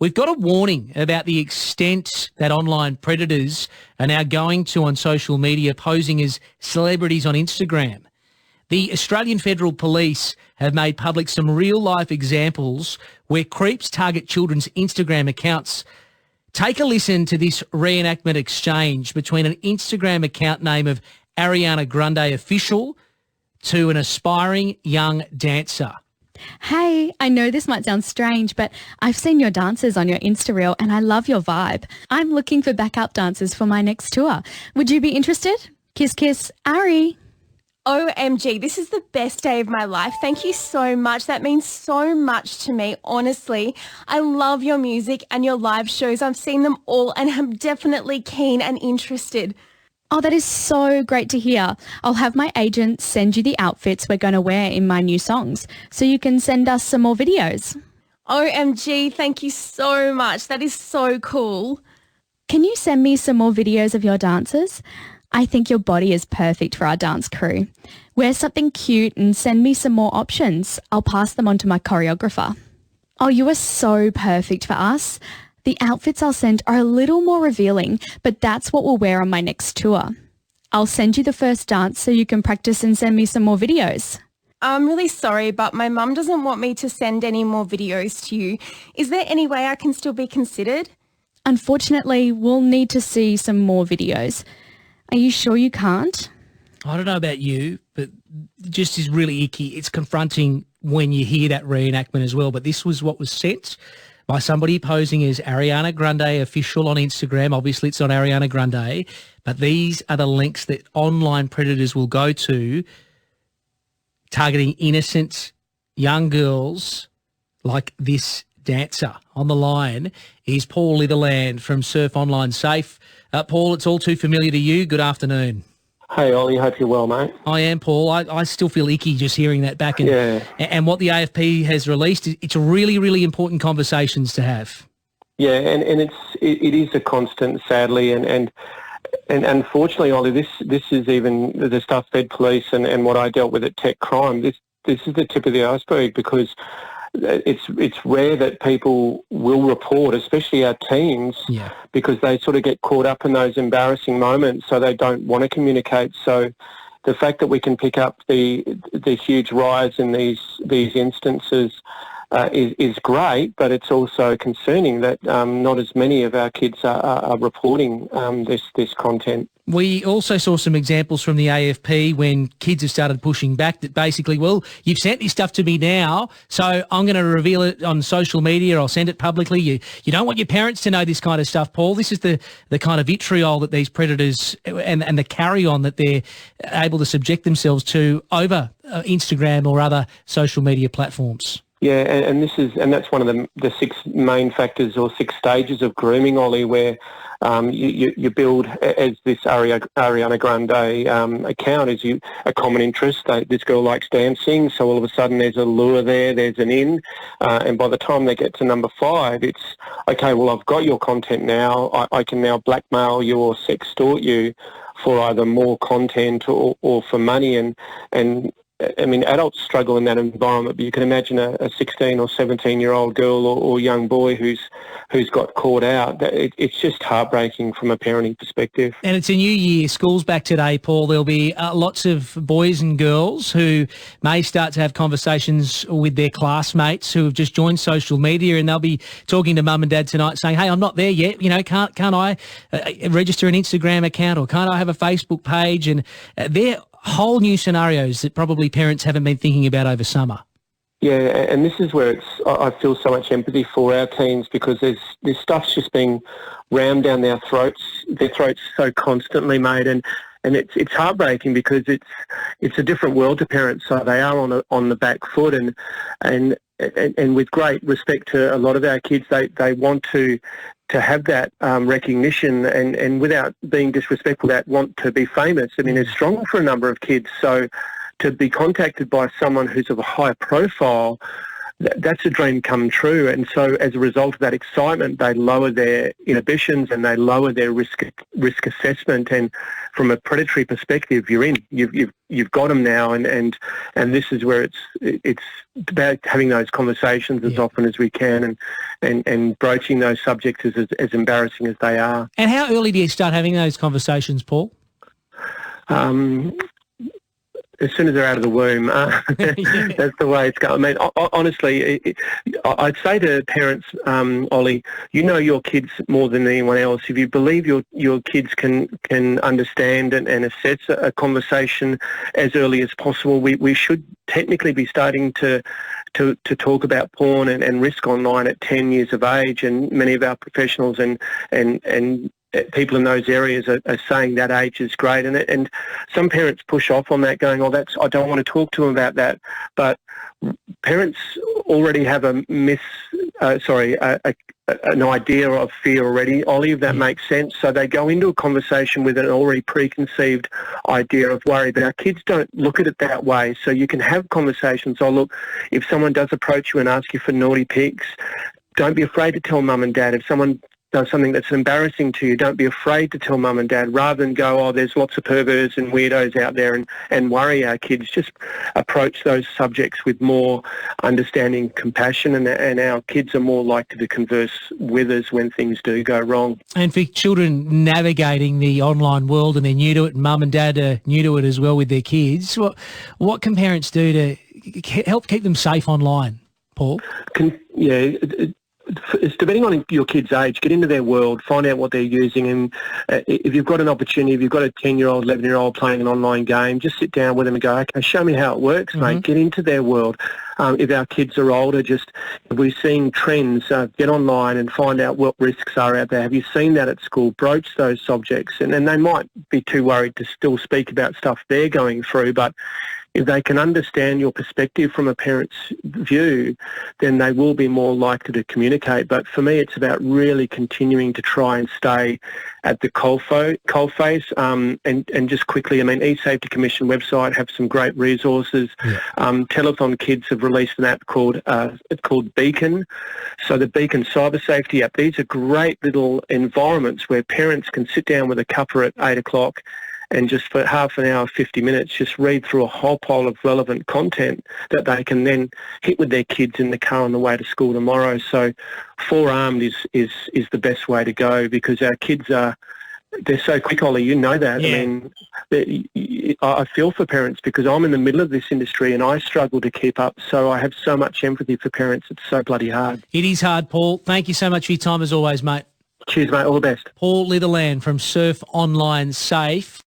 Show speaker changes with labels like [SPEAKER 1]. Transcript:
[SPEAKER 1] We've got a warning about the extent that online predators are now going to on social media, posing as celebrities on Instagram. The Australian Federal Police have made public some real-life examples where creeps target children's Instagram accounts. Take a listen to this reenactment exchange between an Instagram account name of Ariana Grande Official to an aspiring young dancer.
[SPEAKER 2] Hey, I know this might sound strange, but I've seen your dances on your Insta reel and I love your vibe. I'm looking for backup dancers for my next tour. Would you be interested? Kiss, kiss, Ari.
[SPEAKER 3] OMG, this is the best day of my life. Thank you so much. That means so much to me, honestly. I love your music and your live shows. I've seen them all and I'm definitely keen and interested.
[SPEAKER 2] Oh, that is so great to hear. I'll have my agent send you the outfits we're going to wear in my new songs so you can send us some more videos.
[SPEAKER 3] OMG, thank you so much. That is so cool.
[SPEAKER 2] Can you send me some more videos of your dances? I think your body is perfect for our dance crew. Wear something cute and send me some more options. I'll pass them on to my choreographer. Oh, you are so perfect for us. The outfits I'll send are a little more revealing, but that's what we'll wear on my next tour. I'll send you the first dance so you can practice and send me some more videos.
[SPEAKER 3] I'm really sorry, but my mum doesn't want me to send any more videos to you. Is there any way I can still be considered?
[SPEAKER 2] Unfortunately, we'll need to see some more videos. Are you sure you can't?
[SPEAKER 1] I don't know about you, but it just is really icky. It's confronting when you hear that reenactment as well, but this was what was sent by somebody posing as Ariana Grande Official on Instagram. Obviously, it's not Ariana Grande, but these are the links that online predators will go to targeting innocent young girls like this dancer. On the line is Paul Litherland from Surf Online Safe. Paul, it's all too familiar to you. Good afternoon.
[SPEAKER 4] Hey, Ollie, hope you're well, mate.
[SPEAKER 1] I am, Paul. I still feel icky just hearing that back. And what the AFP has released, it's really, really important conversations to have.
[SPEAKER 4] Yeah, and it is a constant, sadly, and unfortunately, Ollie, this is even the stuff Fed Police and what I dealt with at Tech Crime. This is the tip of the iceberg because it's rare that people will report, especially our teens, because they sort of get caught up in those embarrassing moments, so they don't want to communicate. So the fact that we can pick up the huge rise in these instances is great, but it's also concerning that not as many of our kids are reporting this content.
[SPEAKER 1] We also saw some examples from the AFP when kids have started pushing back that basically, well, you've sent this stuff to me now, so I'm going to reveal it on social media. I'll send it publicly. You don't want your parents to know this kind of stuff, Paul. This is the kind of vitriol that these predators and the carry-on that they're able to subject themselves to over Instagram or other social media platforms.
[SPEAKER 4] Yeah, and that's one of the six main factors or six stages of grooming, Ollie, where you build as this Ariana Grande account is a common interest. This girl likes dancing, so all of a sudden there's a lure there's an in, and by the time they get to number 5, it's okay. Well, I've got your content now. I can now blackmail you or sextort you for either more content or for money, and I mean, adults struggle in that environment, but you can imagine a 16 or 17-year-old girl or young boy who's got caught out. It's just heartbreaking from a parenting perspective.
[SPEAKER 1] And it's a new year. School's back today, Paul. There'll be lots of boys and girls who may start to have conversations with their classmates who have just joined social media, and they'll be talking to mum and dad tonight saying, hey, I'm not there yet. You know, can't I register an Instagram account, or can't I have a Facebook page? And they're whole new scenarios that probably parents haven't been thinking about over summer.
[SPEAKER 4] Yeah, and this is where I feel so much empathy for our teens, because this stuff's just being rammed down their throats so constantly, mate, and it's heartbreaking because it's a different world to parents, so they are on the back foot, and with great respect to a lot of our kids, they want to have that recognition and without being disrespectful, that want to be famous. I mean, it's strong for a number of kids. So to be contacted by someone who's of a high profile that's a dream come true. And so as a result of that excitement, they lower their inhibitions and they lower their risk assessment. And from a predatory perspective, you're in. You've got them now, and this is where it's about having those conversations as often as we can, and broaching those subjects as embarrassing as they are.
[SPEAKER 1] And how early do you start having those conversations, Paul?
[SPEAKER 4] As soon as they're out of the womb, that's the way it's going. I mean, honestly, I'd say to parents, Ollie, you know your kids more than anyone else. If you believe your kids can understand and assess a conversation as early as possible, we should technically be starting to talk about porn and risk online at 10 years of age. And many of our professionals and people in those areas are saying that age is great, and some parents push off on that, going, I don't want to talk to them about that. But parents already have an idea of fear already, Ollie, if that makes sense. So they go into a conversation with an already preconceived idea of worry, but our kids don't look at it that way. So you can have conversations. Look, if someone does approach you and ask you for naughty pics, don't be afraid to tell mum and dad. If someone does something that's embarrassing to you, don't be afraid to tell mum and dad, rather than go, there's lots of perverts and weirdos out there, and worry our kids. Just approach those subjects with more understanding, compassion, and our kids are more likely to converse with us when things do go wrong.
[SPEAKER 1] And for children navigating the online world, and they're new to it, and mum and dad are new to it as well with their kids, what can parents do to help keep them safe online, Paul?
[SPEAKER 4] It's depending on your kid's age, get into their world, find out what they're using, and if you've got an opportunity, if you've got a 10-year-old, 11-year-old playing an online game, just sit down with them and go, okay, show me how it works, mate. Get into their world. If our kids are older, if we're seeing trends, get online and find out what risks are out there. Have you seen that at school? Broach those subjects, and they might be too worried to still speak about stuff they're going through, but if they can understand your perspective from a parent's view, then they will be more likely to communicate. But for me, it's about really continuing to try and stay at the coalface. And just quickly, I mean, eSafety Commission website have some great resources. Telethon Kids have released an app called Beacon. So the Beacon Cyber Safety app, these are great little environments where parents can sit down with a cuppa at 8 o'clock and just for half an hour, 50 minutes, just read through a whole pile of relevant content that they can then hit with their kids in the car on the way to school tomorrow. So forearmed is the best way to go, because our kids they're so quick, Ollie, you know that.
[SPEAKER 1] Yeah.
[SPEAKER 4] I mean, I feel for parents because I'm in the middle of this industry and I struggle to keep up. So I have so much empathy for parents. It's so bloody hard.
[SPEAKER 1] It is hard, Paul. Thank you so much for your time as always, mate.
[SPEAKER 4] Cheers, mate. All the best.
[SPEAKER 1] Paul Litherland from Surf Online Safe.